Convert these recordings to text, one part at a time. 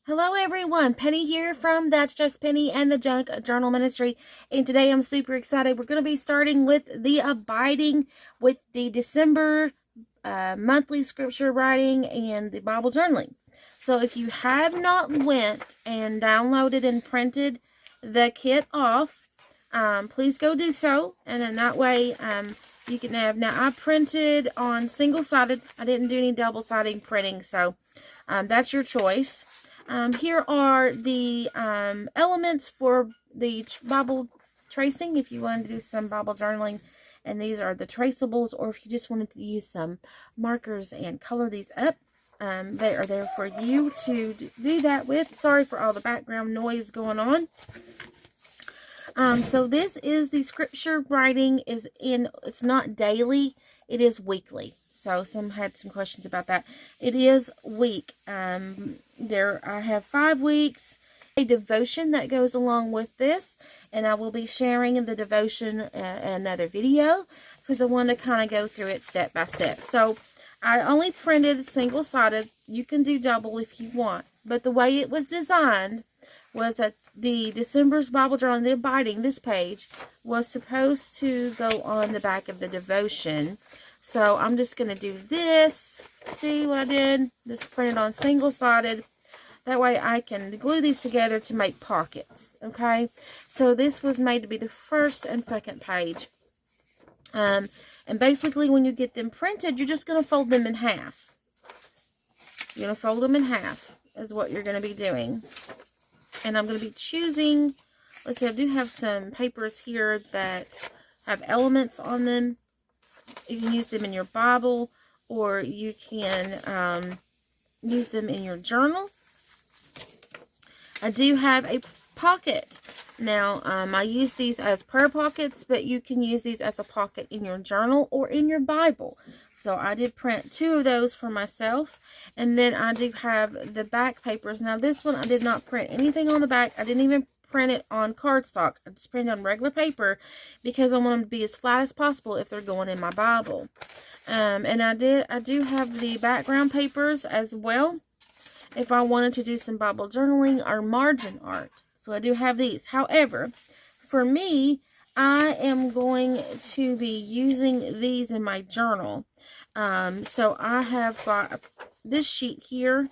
Hello everyone, Penny here from That's Just Penny and the Junk Journal Ministry, and today I'm super excited. We're going to be starting with the Abiding with the December monthly scripture writing and the Bible journaling. So if you have not went and downloaded and printed the kit off, please go do so, and then that way you can have. Now I printed on single-sided. I didn't do any double-sided printing, so that's your choice. Here are the elements for the Bible tracing if you wanted to do some Bible journaling. And these are the traceables, or if you just wanted to use some markers and color these up. They are there for you to do that with. Sorry for all the background noise going on. So this is the scripture writing it's not daily, it is weekly. So some had some questions about that. It is week. I have 5 weeks. A devotion that goes along with this, and I will be sharing the devotion in another video because I want to kind of go through it step by step. So I only printed single-sided. You can do double if you want, but the way it was designed was that the December's Bible Journal, the Abiding, this page, was supposed to go on the back of the devotion. So I'm just going to do this. See what I did? Just print it on single-sided. That way I can glue these together to make pockets. Okay? So this was made to be the first and second page. And basically when you get them printed, you're just going to fold them in half. You're going to fold them in half is what you're going to be doing. And I'm going to be choosing, let's see, I do have some papers here that have elements on them. You can use them in your Bible, or you can use them in your journal. I do have a pocket. Now, I use these as prayer pockets, but you can use these as a pocket in your journal or in your Bible. So I did print 2 of those for myself. And then I do have the back papers. Now, this one I did not print anything on the back. I didn't even print it on cardstock. I just printed on regular paper because I want them to be as flat as possible if they're going in my Bible. And I do have the background papers as well if I wanted to do some Bible journaling or margin art. So I do have these. However, for me, I am going to be using these in my journal. So I have got this sheet here,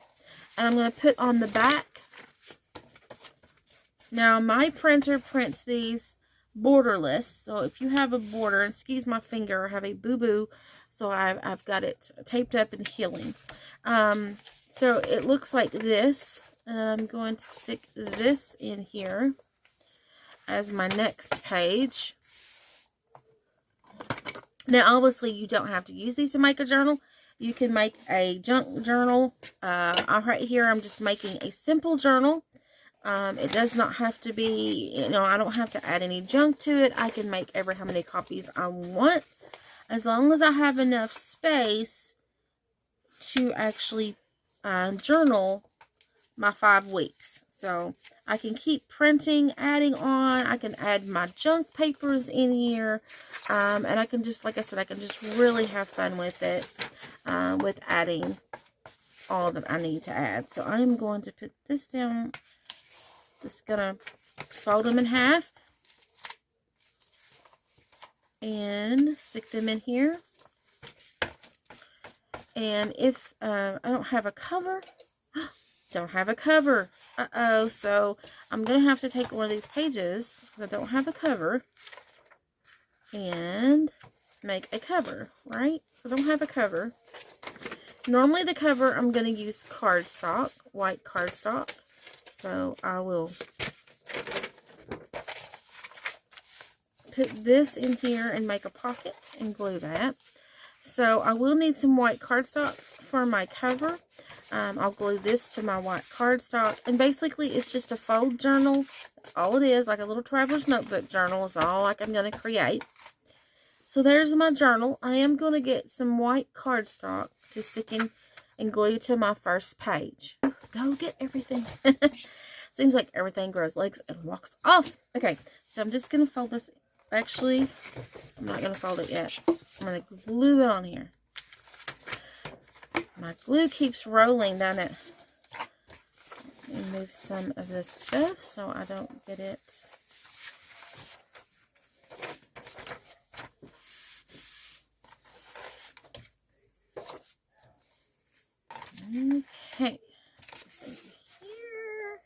and I'm going to put on the back. Now, my printer prints these borderless. So if you have a border, and excuse my finger, I have a boo-boo, so I've got it taped up and healing. So it looks like this. I'm going to stick this in here as my next page. Now, obviously, you don't have to use these to make a journal. You can make a junk journal. Right here, I'm just making a simple journal. It does not have to be, I don't have to add any junk to it. I can make how many copies I want, as long as I have enough space to actually journal my 5 weeks. So I can keep printing, adding on. I can add my junk papers in here, and I can just, like I said, I can just really have fun with it, with adding all that I need to add. So I'm going to put this down. Just gonna fold them in half and stick them in here. And if I don't have a cover, don't have a cover. Uh-oh. So I'm going to have to take one of these pages, because I don't have a cover, and make a cover, right? So I don't have a cover. Normally the cover, I'm going to use cardstock, white cardstock. So I will put this in here and make a pocket and glue that. So I will need some white cardstock for my cover. I'll glue this to my white cardstock. And basically, it's just a fold journal. That's all it is, like a little traveler's notebook journal is all I'm going to create. So there's my journal. I am going to get some white cardstock to stick in and glue to my first page. Go get everything. Seems like everything grows legs and walks off. Okay, so I'm just going to fold this. Actually, I'm not going to fold it yet. I'm going to glue it on here. My glue keeps rolling, doesn't it? remove some of this stuff so I don't get it. Okay. Just over here.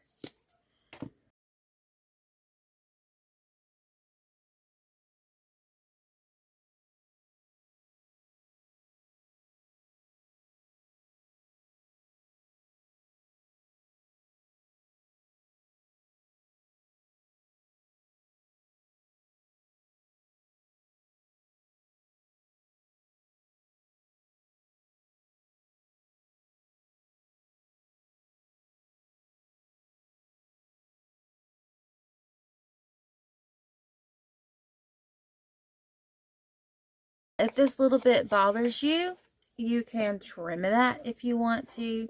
If this little bit bothers you, you can trim that if you want to,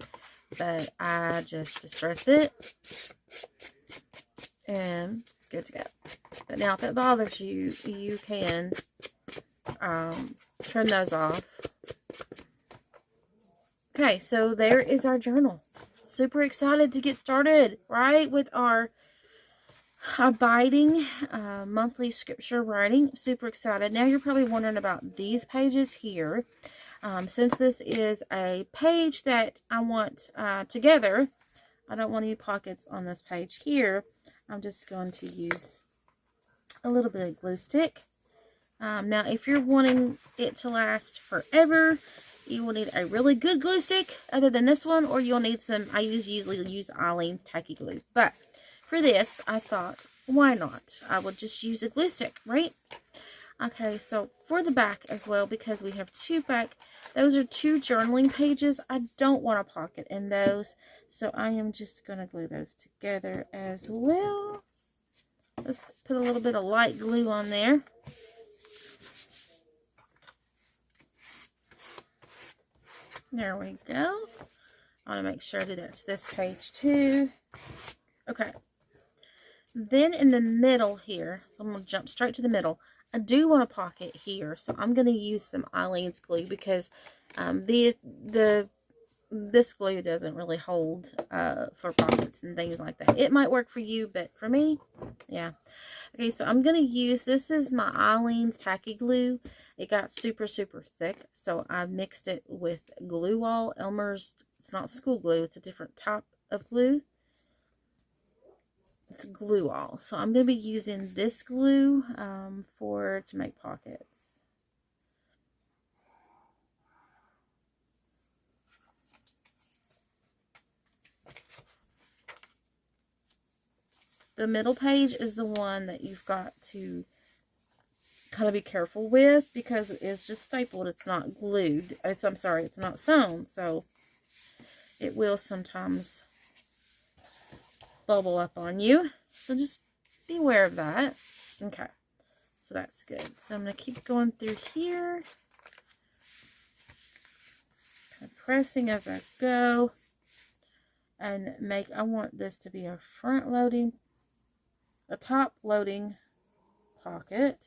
but I just distress it and good to go. But now if it bothers you, you can trim those off. Okay, so there is our journal. Super excited to get started, right, with our abiding monthly scripture writing. Super excited. Now you're probably wondering about these pages here. Since this is a page that I want together, I don't want any pockets on this page here. I'm just going to use a little bit of glue stick. Now if you're wanting it to last forever, you will need a really good glue stick other than this one, or you'll need some, I usually use Aleene's tacky glue, but for this I thought, why not? I would just use a glue stick, right? Okay, so for the back as well, because we have two back, those are two journaling pages. I don't want a pocket in those, so I am just going to glue those together as well. Let's put a little bit of light glue on there. There we go. I want to make sure I do that to this page too. Okay. Then in the middle here, so I'm going to jump straight to the middle. I do want a pocket here, so I'm going to use some Aleene's glue because this glue doesn't really hold for pockets and things like that. It might work for you, but for me, yeah. Okay, so I'm going to use, this is my Aleene's tacky glue. It got super, super thick, so I mixed it with Glue Wall. Elmer's, it's not school glue, it's a different type of glue. It's Glue Wall. So I'm going to be using this glue to make pockets. The middle page is the one that you've got to kind of be careful with because it's just stapled. It's not glued. I'm sorry, it's not sewn. So it will sometimes bubble up on you. So just be aware of that. Okay. So that's good. So I'm going to keep going through here. Kind of pressing as I go. And I want this to be a top loading pocket.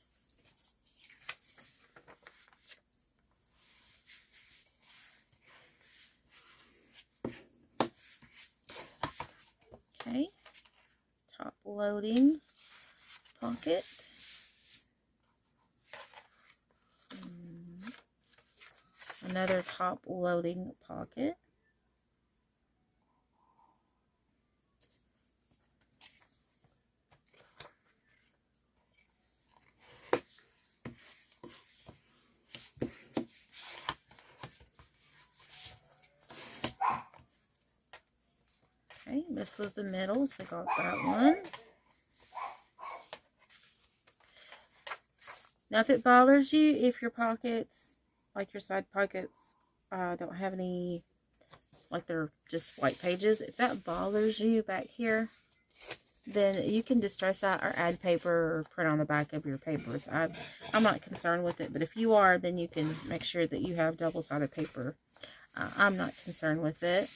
Okay, top loading pocket. Another top loading pocket. Okay, this was the middle, so I got that one. Now, if it bothers you, if your pockets, like your side pockets, don't have any, like they're just white pages, if that bothers you back here, then you can distress that or add paper or print on the back of your papers. I'm not concerned with it, but if you are, then you can make sure that you have double-sided paper. I'm not concerned with it.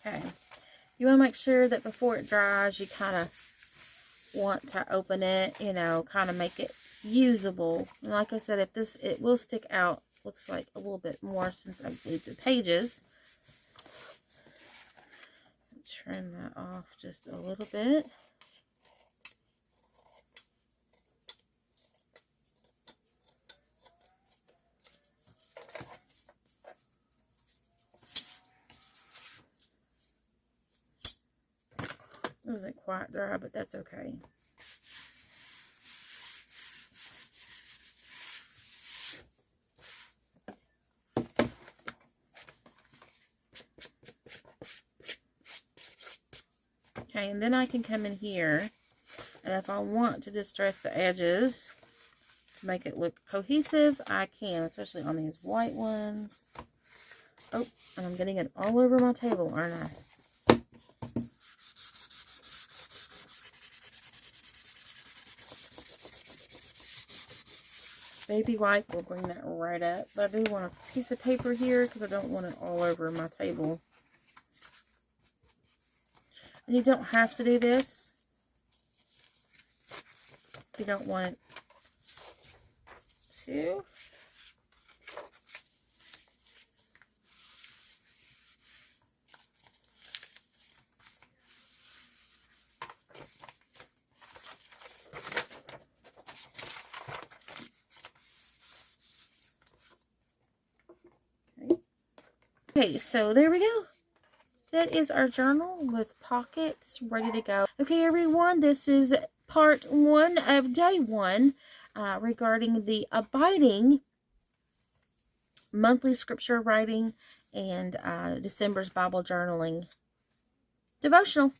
Okay, You want to make sure that before it dries, you kind of want to open it, you know, kind of make it usable. And like I said, if this, it will stick out, looks like a little bit more since I glued the pages. Trim that off just a little bit. It wasn't quite dry, but that's okay. Okay, and then I can come in here, and if I want to distress the edges to make it look cohesive, I can, especially on these white ones. Oh, and I'm getting it all over my table, aren't I? Baby wipe will bring that right up. But I do want a piece of paper here because I don't want it all over my table. And you don't have to do this if you don't want to. Okay, so there we go. That is our journal with pockets ready to go. Okay, everyone, this is part 1 of day 1 regarding the Abiding monthly scripture writing and December's Bible journaling devotional.